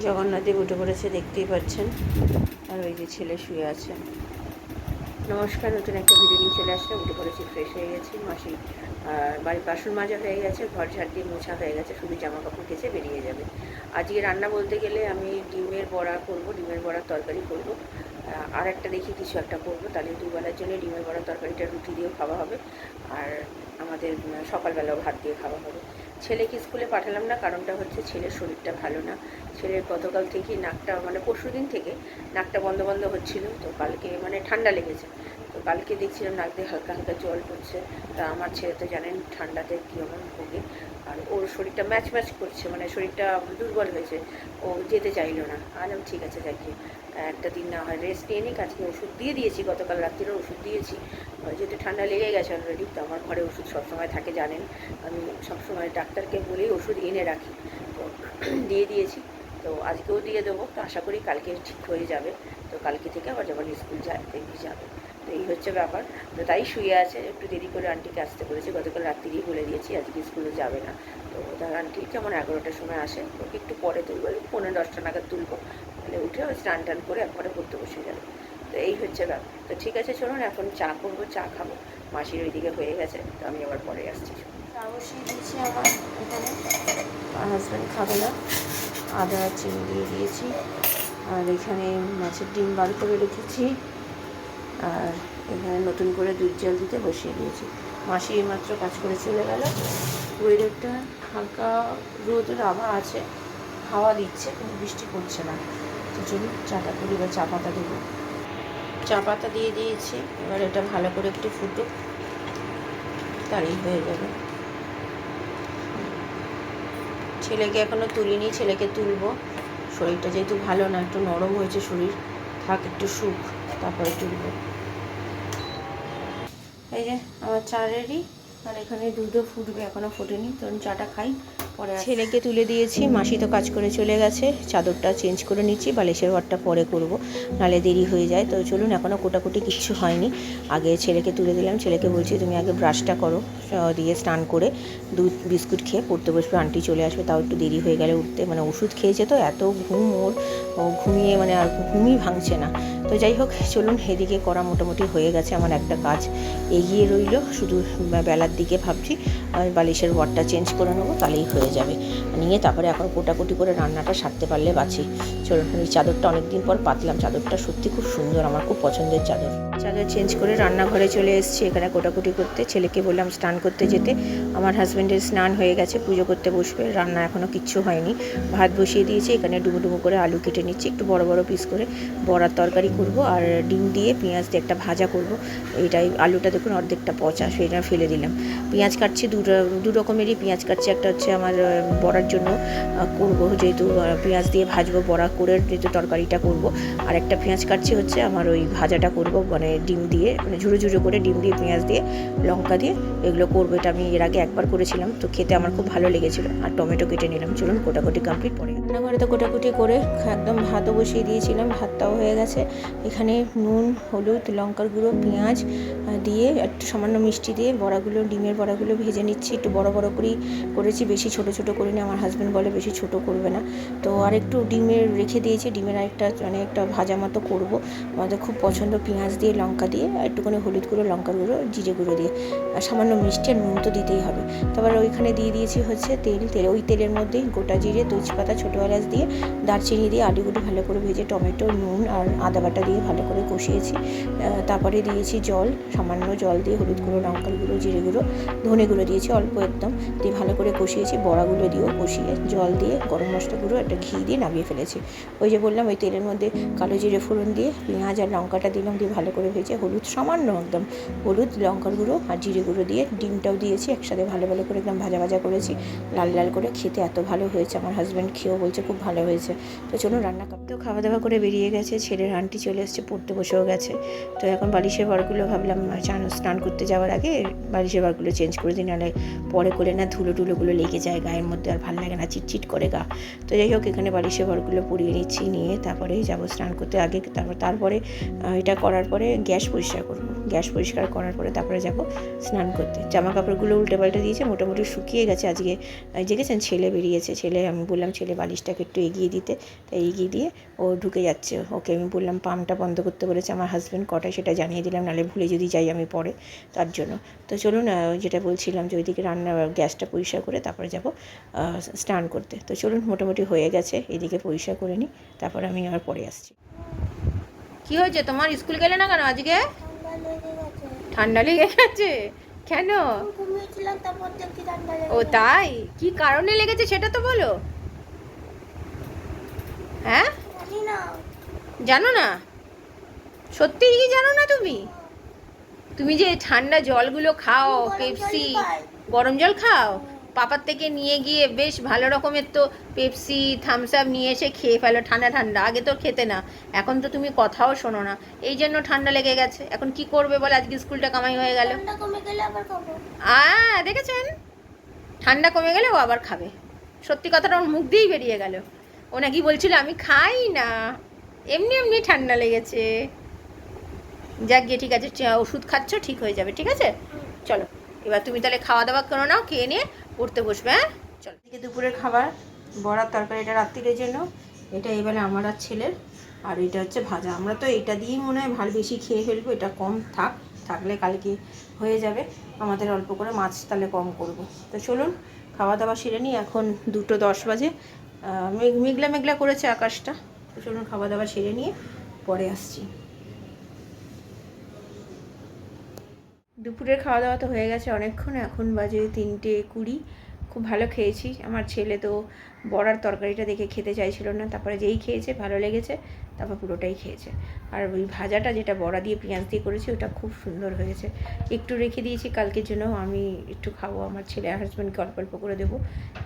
জগন্নাথ দেব উঠে পড়েছে, দেখতেই পাচ্ছেন। আর ওই যে ছেলে শুয়ে আছে। নমস্কার, নতুন একটা ভিডিও নিয়ে চলে আসলাম। উঠে পড়েছি, ফ্রেশ হয়ে গেছি। মাসি বাড়ির বাসন মাজা হয়ে গেছে, ঘর ঝাড় দিয়ে মোছা হয়ে গেছে, শুধু জামা কাপড় কেচে বেরিয়ে যাবে। আজকে রান্না বলতে গেলে আমি ডিমের বড়া করব, ডিমের বড়ার তরকারি করব। আর একটা দেখি কিছু একটা করবো, তাহলে দুবেলার জন্য ডিমের বড়ার তরকারিটা রুটি দিয়েও খাওয়া হবে, আর আমাদের সকালবেলাও ভাত দিয়ে খাওয়া হবে। ছেলেকে স্কুলে পাঠালাম না, কারণটা হচ্ছে ছেলের শরীরটা ভালো না। ছেলের গতকাল থেকেই নাকটা, মানে পরশুদিন থেকে নাকটা বন্ধ বন্ধ হচ্ছিল। তো কালকে মানে ঠান্ডা লেগেছে, তো কালকে দেখছিলাম নাক দিয়ে হালকা হালকা জল পড়ছে। তা আমার ছেলে তো জানেন ঠান্ডাতে কীরকম ভোগে, আর ওর শরীরটা ম্যাচ ম্যাচ করছে, মানে শরীরটা দুর্বল হয়েছে। ও যেতে চাইলো না। আলাম ঠিক আছে, যাকে একটা দিন না হয় রেস্ট নিয়ে নিই। আজকে ওষুধ দিয়ে দিয়েছি, গতকাল রাত্রিরও ওষুধ দিয়েছি, যেহেতু ঠান্ডা লেগে গেছে অলরেডি। তো আমার ঘরে ওষুধ সবসময় থাকে জানেন, আমি সবসময় ডাক্তারকে বলেই ওষুধ এনে রাখি। তো দিয়ে দিয়েছি, তো আজকেও দিয়ে দেবো। তো আশা করি কালকে ঠিক হয়ে যাবে। তো কালকে থেকে আবার যখন স্কুল যায় তেমনি যাবে। তো এই হচ্ছে ব্যাপার। তো তাই শুয়ে আছে, একটু দেরি করে আন্টিকে আসতে বলেছে। গতকাল রাত্রিই বলে দিয়েছি আজকে স্কুলে যাবে না। তো তার আন্টি যেমন 11টার সময় আসে, ওকে একটু পরে তুলবো, 9:10 নাগাদ তুলবো। তাহলে উঠে স্নান টান করে একবারে পড়তে বসে যাবে। তো এই হচ্ছে ব্যাপার। তো ঠিক আছে, চলুন এখন চা করবো, চা খাবো। মাসির ওইদিকে হয়ে গেছে, তো আমি আবার পরে আসছি। চা বসিয়ে দিয়েছি আমার এখানে, আর হাজব্যান্ড খাবে না। আদা চিনি দিয়ে দিয়েছি, আর এখানে মাছের ডিম বার করে রেখেছি, আর এখানে নতুন করে দুধ জল দিতে বসিয়ে দিয়েছি। মাসি এইমাত্র কাজ করে চলে গেল। ওয়েদারটা হালকা রোদের আভা আছে, হাওয়া দিচ্ছে, কিন্তু বৃষ্টি পড়ছে না। তো চলুন চাটা করি, বা চা পাতা দেবো। চা পাতা দিয়ে দিয়েছি, এবার এটা ভালো করে একটু ফুটুক, তারই হয়ে যাবে। ছেলেকে এখনও তুলিনি, ছেলেকে তুলবো। শরীরটা যেহেতু ভালো না, একটু নরম হয়েছে শরীর, থাক একটু সুখ, তারপরে তুলবো। এই যে আমার চা রেডি, আর এখানে দুধও ফুটবে, এখনও ফোটেনি। তখন চাটা খাই, পরে ছেলেকে তুলে দিয়েছি। মাসি তো কাজ করে চলে গেছে, চাদরটা চেঞ্জ করে নিচ্ছি, বালিশের ঘরটা পরে করব, নাহলে দেরি হয়ে যায়। তো চলুন, এখনও কোটাকুটি কিচ্ছু হয়নি। আগে ছেলেকে তুলে দিলাম, ছেলেকে বলছি তুমি আগে ব্রাশটা করো, দিয়ে স্নান করে দুধ বিস্কুট খেয়ে পড়তে বসবে, আন্টি চলে আসবে। তাও একটু দেরি হয়ে গেলে উঠতে, মানে ওষুধ খেয়েছে তো এত ঘুম ওর, ঘুমিয়ে মানে আর ঘুমই ভাঙছে না। তো যাই হোক, চলুন, এদিকে করা মোটামুটি হয়ে গেছে। আমার একটা কাজ এগিয়ে রইল, শুধু বেলার দিকে ভাবছি বালিশের ওয়ারটা চেঞ্জ করে নেবো, তাহলেই হয়ে যাবে। নিয়ে তারপরে এখন কোটাকুটি করে রান্নাটা সারতে পারলে বাঁচি। চলুন, এই চাদরটা অনেকদিন পর পাতলাম, চাদরটা সত্যি খুব সুন্দর, আমার খুব পছন্দের চাদর। চাদর চেঞ্জ করে রান্নাঘরে চলে এসেছি, এখানে কোটাকুটি করতে। ছেলেকে বললাম স্নান করতে যেতে। আমার হাজব্যান্ডের স্নান হয়ে গেছে, পুজো করতে বসবে। রান্না এখনও কিচ্ছু হয়নি, ভাত বসিয়ে দিয়েছি। এখানে ডুবো ডুবো করে আলু কেটে নিচ্ছি, একটু বড় বড় পিস করে বড়ার তরকারি করব, আর ডিম দিয়ে পেঁয়াজ দিয়ে একটা ভাজা করব। এইটাই, আলুটা দেখুন অর্ধেকটা পচা, সেটা ফেলে দিলাম। পেঁয়াজ কাটছি, দু রকমেরই পেঁয়াজ কাটছি। একটা হচ্ছে আমার বড়ার জন্য করব, যেহেতু পেঁয়াজ দিয়ে ভাজবো, বড়া করে যেহেতু তরকারিটা করব। আর একটা পেঁয়াজ কাটছি হচ্ছে আমার ওই ভাজাটা করব, মানে ডিম দিয়ে, মানে ঝুড়ো ঝুড়ো করে ডিম দিয়ে পেঁয়াজ দিয়ে লঙ্কা দিয়ে এগুলো করবো। এটা আমি এর আগে একবার করেছিলাম, তো খেতে আমার খুব ভালো লেগেছিলো। আর টমেটো কেটে নিলাম। চলুন কোটাকুটি কমপ্লিট। পরে রান্নাঘরে তো কোটাকুটি করে একদম ভাতও বসিয়ে দিয়েছিলাম, ভাতটাও হয়ে গেছে। এখানে নুন, হলুদ, লঙ্কার গুঁড়ো, পেঁয়াজ দিয়ে একটু সামান্য মিষ্টি দিয়ে বড়াগুলো, ডিমের বড়াগুলো ভেজে নিচ্ছি। একটু বড় বড় করেই করেছি, বেশি ছোট ছোট করিনি। আমার হাজব্যান্ড বলে বেশি ছোট করবে না, তো আরেকটু ডিমের রেখে দিয়েছি। ডিমের আরেকটা মানে একটা ভাজা মতো করবো, আমাদের খুব পছন্দ। পেঁয়াজ দিয়ে, লঙ্কা দিয়ে, একটুখানি হলুদ গুঁড়ো, লঙ্কার গুঁড়ো, জিরে গুঁড়ো দিয়ে, আর সামান্য মিষ্টি আর নুন তো দিতেই হবে। তারপরে ওইখানে দিয়ে দিয়েছি হচ্ছে তেল। ওই তেলের মধ্যেই গোটা জিরে, তেজপাতা, ছোটো এলাচ দিয়ে, দারচিনি দিয়ে আলুগুলো ভালো করে ভেজে টমেটো, নুন আর আদা বাটা দিয়ে ভালো করে কষিয়েছি। তারপরে দিয়েছি জল, সামান্য জল দিয়ে হলুদ গুঁড়ো, লঙ্কার গুঁড়ো, জিরে গুঁড়ো, ধনে গুঁড়ো দিয়েছি অল্প একদম, দিয়ে ভালো করে কষিয়েছি। বড়াগুলো দিয়েও কষিয়ে জল দিয়ে, গরম মশলা গুঁড়ো, একটা ঘি দিয়ে নামিয়ে ফেলেছি। ওই যে বললাম, ওই তেলের মধ্যে কালো জিরে ফোড়ন দিয়ে পেঁয়াজ আর লঙ্কাটা দিলাম, দিয়ে ভালো করে ভেজে হলুদ সামান্য একদম, হলুদ, লঙ্কার গুঁড়ো আর জিরে গুঁড়ো দিয়ে ডিমটাও দিয়েছি একসাথে, ভালো ভালো করে একদম ভাজা ভাজা করেছি, লাল লাল করে। খেতে এত ভালো হয়েছে, আমার হাজব্যান্ড খেয়েও বলছে খুব ভালো হয়েছে। তো চলুন রান্না করতেও খাওয়া দাওয়া করে বেরিয়ে গেছে। ছেলের আন্টি চলে এসেছে, পড়তে বসেও গেছে। তো এখন বালিশের বারগুলো ভাবলাম স্নান করতে যাওয়ার আগে বালিশের বারগুলো চেঞ্জ করে দিই, নাহলে পরে করে না ধুলো টুলোগুলো লেগে যায় গায়ের মধ্যে, আর ভালো লাগে না, চিটচিট করে গা। তো যাই হোক, এখানে বালিশের বারগুলো পরিয়ে নিচ্ছি, নিয়ে তারপরে যাবো স্নান করতে। আগে তারপরে এটা করার পরে গ্যাস পরিষ্কার করব। গ্যাস পরিষ্কার করার পরে তারপরে যাব স্নান করতে। জামা কাপড়গুলো উল্টে পাল্টে দিয়েছে, মোটামুটি শুকিয়ে গেছে। আজকে দেখেছেন ছেলে বেরিয়েছে, ছেলে আমি বললাম ছেলে বালিশটাকে একটু এগিয়ে দিতে, তাই এগিয়ে দিয়ে ও ঢুকে যাচ্ছে। ওকে আমি বললাম পাম্পটা বন্ধ করতে বলেছে আমার হাজব্যান্ড, কটায় সেটা জানিয়ে দিলাম, নাহলে ভুলে যদি যাই আমি পরে, তার জন্য। তো চলুন যেটা বলছিলাম যে ওইদিকে গ্যাসটা পরিষ্কার করে তারপরে যাব স্নান করতে। তো চলুন, মোটামুটি হয়ে গেছে, এদিকে পরিষ্কার করে নিই, তারপর আমি আবার পরে আসছি। কি হয়েছে তোমার, স্কুল গেলে না কেন আজকে? ঠান্ডা লেগে গেছে? কেন? ও তাই, কি কারণে লেগেছে সেটা তো বলো। হ্যাঁ, জানো না? সত্যি কি জানো না তুমি? তুমি যে ঠান্ডা জলগুলো খাও, পেপসি, গরম জল খাও, পাপার থেকে নিয়ে গিয়ে বেশ ভালো রকমের তো পেপসি থামস আপ নিয়ে এসে খেয়ে ফেলো ঠান্ডা ঠান্ডা। আগে তো খেতে না, এখন তো তুমি কথাও শোনো না, এই জন্য ঠান্ডা লেগে গেছে। এখন কি করবে বল, আজকে স্কুলটা কামাই হয়ে গেল। দেখেছেন, ঠান্ডা কমে গেলে ও আবার খাবে। সত্যি কথাটা ওর মুখ দিয়েই বেরিয়ে গেল। ও নাকি বলছিল আমি খাই না, এমনি এমনি ঠান্ডা লেগেছে। যাক গিয়ে, ঠিক আছে, ওষুধ খাচ্ছ, ঠিক হয়ে যাবে, ঠিক আছে। চলো এবার তুমি তাহলে খাওয়া দাওয়া করো, নাও খেয়ে নিয়ে পড়তে বসবে। হ্যাঁ চলো। এদিকে দুপুরের খাবার, বড়ার তরকারি, এটা রাত্রিরের জন্য, এটা এবারে আমার আর ছেলের, আর এটা হচ্ছে ভাজা। আমরা তো এটা দিয়েই মনে হয় ভালো বেশি খেয়ে ফেলবো, এটা কম থাকলে কালকে হয়ে যাবে আমাদের, অল্প করে মাছ তাহলে কম করব। তো চলুন খাওয়া দাওয়া সেরে নিই, এখন 2:10 বাজে, মেঘলা মেঘলা করেছে আকাশটা। তো চলুন খাওয়া দাওয়া সেরে নিয়ে পরে আসছি। দুপুরের খাওয়া দাওয়া তো হয়ে গেছে অনেকক্ষণ, এখন বাজে 3:20। খুব ভালো খেয়েছি। আমার ছেলে তো বড়ার তরকারিটা দেখে খেতে চাইছিল না, তারপরে যেই খেয়েছে ভালো লেগেছে, তারপর পুরোটাই খেয়েছে। আর ওই ভাজাটা যেটা বড়া দিয়ে পেঁয়াজ দিয়ে করেছি ওটা খুব সুন্দর হয়েছে। একটু রেখে দিয়েছি কালকের জন্য, আমি একটু খাবো, আমার ছেলে আর হাজব্যান্ডকে অল্প অল্প করে দেবো,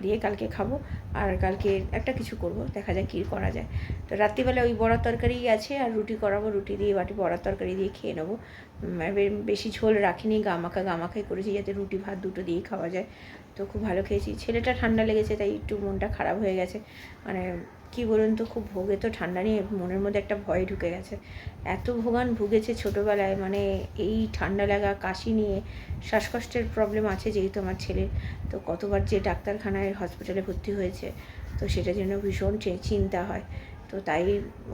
দিয়ে কালকে খাবো। আর কালকে একটা কিছু করব, দেখা যাক কী করা যায়। তো রাত্রিবেলা ওই বড়ার তরকারি আছে, আর রুটি করাবো, রুটি দিয়ে বাটি বড়ার তরকারি দিয়ে খেয়ে নেবো। বেশি ঝোল রাখিনি, গামাখাই করেছি যাতে রুটি ভাত দুটো দিয়েই খাওয়া যায়। তো খুব ভালো খেয়েছি। ছেলেটা ঠান্ডা লেগেছে তাই একটু মনটা খারাপ হয়ে গেছে, মানে কি বলুন তো, খুব ভোগে তো ঠান্ডা নিয়ে, মনের মধ্যে একটা ভয় ঢুকে গেছে। এত ভুগেছে ছোটোবেলায়, মানে এই ঠান্ডা লাগা কাশি নিয়ে শ্বাসকষ্টের প্রবলেম আছে যেহেতু আমার ছেলের, তো কতবার যে ডাক্তারখানায় হসপিটালে ভর্তি হয়েছে, তো সেটার জন্য ভীষণ চিন্তা হয়। তো তাই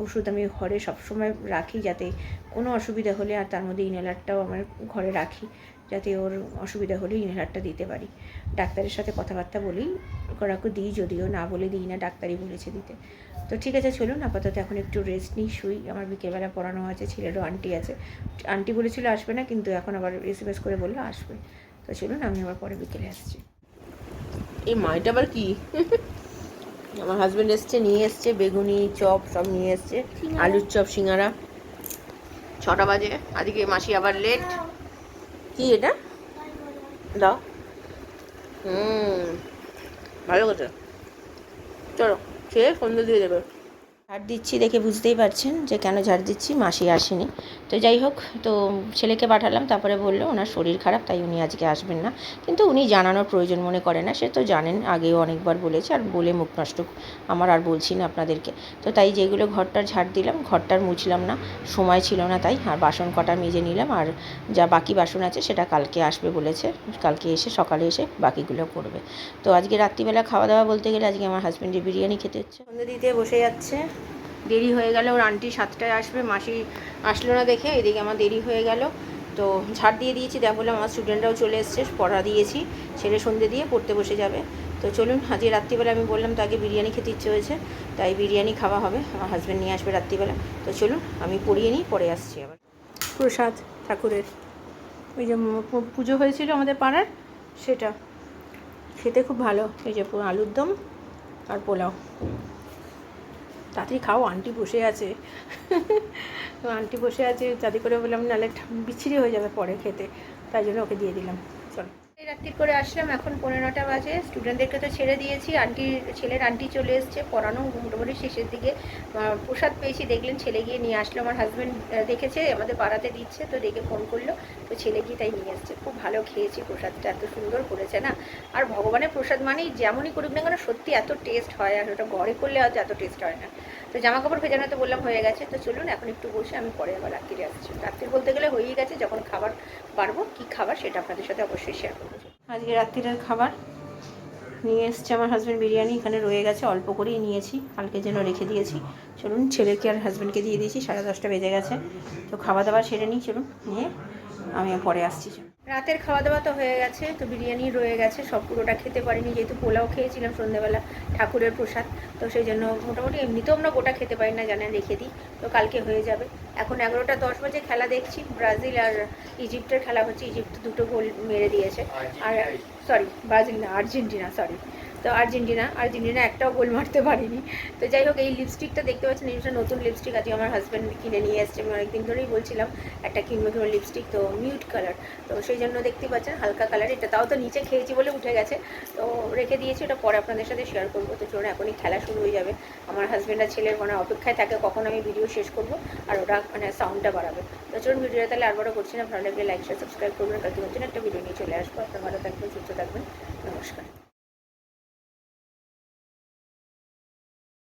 ওষুধ আমি ঘরে সবসময় রাখি, যাতে কোনো অসুবিধা হলে, আর তার মধ্যে ইনহেলারটাও আমার ঘরে রাখি, যাতে ওর অসুবিধা হলে ইনহেলারটা দিতে পারি। ডাক্তারের সাথে কথাবার্তা বলেই করাকে দিই, যদিও না বলে দিই না, ডাক্তারই বলেছে দিতে। তো ঠিক আছে চলুন, আপাতত এখন একটু রেস্ট নিই, শুই। আমার বিকেলবেলা পড়ানো আছে, ছেলেরও আন্টি আছে, আন্টি বলেছিল আসবে না, কিন্তু এখন আবার SMS করে বললো আসবে। তো চলুন, আমি আবার পরে বিকেলে আসছি। এই মাইটা আবার কি? আমার হাজব্যান্ড নিয়ে এসছে বেগুনি চপ সব নিয়ে এসছে, আলুর চপ, সিঙ্গারা। 6টা বাজে, আজকে মাসি আবার লেট। কি এটা দাও? ভালো কথা। চলো খেয়ে সন্ধ্যে দিয়ে দেবে। ঝাড় দিচ্ছি দেখে বুঝতেই পারছেন যে কেন ঝাড় দিচ্ছি, মাসি আসেনি। তো যাই হোক, তো ছেলেকে পাঠালাম, তারপরে বললো ওনার শরীর খারাপ তাই উনি আজকে আসবেন না। কিন্তু উনি জানানোর প্রয়োজন মনে করে না, সে তো জানেন, আগেও অনেকবার বলেছে, আর বলে মুখ নষ্ট আমার আর বলছি না আপনাদেরকে। তো তাই যেগুলো ঘরটার ঝাড় দিলাম, ঘরটার মুছলাম না, সময় ছিল না তাই, আর বাসন কটা মেজে নিলাম, আর যা বাকি বাসন আছে সেটা কালকে আসবে বলেছে, কালকে এসে সকালে এসে বাকিগুলো করবে। তো আজকে রাত্রিবেলা খাওয়া দাওয়া বলতে গেলে আজকে আমার হাজব্যান্ডের বিরিয়ানি খেতে হচ্ছে, সন্ধ্যে দিতে বসে যাচ্ছে। দেরি হয়ে গেল, ওর আন্টি 7টায় আসবে, মাসি আসলো না দেখে, এদিকে আমার দেরি হয়ে গেল। তো ঝাড় দিয়ে দিয়েছি, দেখ বললাম আমার স্টুডেন্টরাও চলে এসছে, পড়া দিয়েছি, ছেলে সন্ধ্যে দিয়ে পড়তে বসে যাবে। তো চলুন, আজকে রাত্রিবেলা আমি বললাম তো আগে বিরিয়ানি খেতে ইচ্ছে হয়েছে, তাই বিরিয়ানি খাওয়া হবে, আমার হাজব্যান্ড নিয়ে আসবে রাত্রিবেলা। তো চলুন আমি পড়িয়ে নিই, পরে আসছি আবার। প্রসাদ ঠাকুরের, ওই যে পুজো হয়েছিল আমাদের পাড়ার, সেটা খেতে খুব ভালো। এই যে আলুর দম আর পোলাও। তাড়াতাড়ি খাও, আন্টি বসে আছে। আন্টি বসে আছে, তাড়াতাড়ি করে বললাম নাহলে বিচ্ছিরি হয়ে যাবে পরে খেতে, তাই জন্য ওকে দিয়ে দিলাম। চলো রাত্রি করে আসলাম, এখন 15টা বাজে, স্টুডেন্টদেরকে তো ছেড়ে দিয়েছি, ছেলের আন্টি চলে এসছে, পড়ানো মোটামুটি শেষের দিকে। প্রসাদ পেয়েছি, দেখলেন, ছেলে গিয়ে নিয়ে আসলো, আমার হাজব্যান্ড দেখেছে আমাদের পাড়াতে দিচ্ছে, তো দেখে ফোন করলো, তো ছেলে গিয়ে তাই নিয়ে এসছে। খুব ভালো খেয়েছি, প্রসাদটা এত সুন্দর করেছে না, আর ভগবানের প্রসাদ মানেই যেমনই করুক না কেন সত্যি এত টেস্ট হয়, আর ওটা ঘরে করলে হয়তো এত টেস্ট হয় না। তো জামা কাপড় ভেজানো তো বললাম হয়ে গেছে, তো চলুন এখন একটু বসে আমি পরে আবার রাত্রিরে আসছি। রাত্রির বলতে গেলে হয়েই গেছে, যখন খাবার পারবো কী খাবার সেটা আপনাদের সাথে অবশ্যই শেয়ার করবো। আজকে রাত্রিরের খাবার নিয়ে এসছে আমার হাজব্যান্ড বিরিয়ানি, এখানে রয়ে গেছে, অল্প করেই নিয়েছি, কালকের জন্য রেখে দিয়েছি। চলুন ছেলেকে আর হাজব্যান্ডকে দিয়ে দিয়েছি, 10:30 বেজে গেছে। তো খাওয়া দাওয়া সেরে নিই, চলুন নিয়ে আমি পরে আসছি। রাতের খাওয়া দাওয়া তো হয়ে গেছে, তো বিরিয়ানি রয়ে গেছে, সব পুরোটা খেতে পারিনি, যেহেতু পোলাও খেয়েছিলাম সন্ধ্যেবেলা, ঠাকুরের প্রসাদ। তো সেই জন্য মোটামুটি এমনিতেও আমরা গোটা খেতে পারি না, জানেন, রেখে দিই, তো কালকে হয়ে যাবে। এখন 11:10 বাজে, খেলা দেখছি, ব্রাজিল আর ইজিপ্টের খেলা হচ্ছে। ইজিপ্ট 2টো গোল মেরে দিয়েছে, আর সরি ব্রাজিল না, আর্জেন্টিনা, সরি। তো আর্জেন্টিনা একটাও গোল মারতে পারিনি। তো যাই হোক, এই লিপস্টিকটা দেখতে পাচ্ছেন, এটা নতুন লিপস্টিক আছে, আমার হাজব্যান্ড কিনে নিয়ে এসছে। আমি অনেকদিন ধরেই বলছিলাম একটা কিনবো লিপস্টিক, তো মিউট কালার, তো সেই জন্য দেখতে পাচ্ছেন হালকা কালার এটা। তাও তো নিচে খেয়েছি বলে উঠে গেছে, তো রেখে দিয়েছি, ওটা পরে আপনাদের সাথে শেয়ার করবো। তো চলুন, এখনই খেলা শুরু হয়ে যাবে। আমার হাজব্যান্ড আর ছেলের অপেক্ষায় থাকে কখন আমি ভিডিও শেষ করবো আর ওরা সাউন্ডটা বাড়াবে। তো চলুন, ভিডিওটা তাহলে আর বড় করছি না, ভালো লাগলে লাইক শেয়ার সাবস্ক্রাইব করবেন। কালকে নতুন একটা ভিডিও নিয়ে চলে আসবো। আপনার ভালো থাকবেন, সুস্থ থাকবেন, নমস্কার।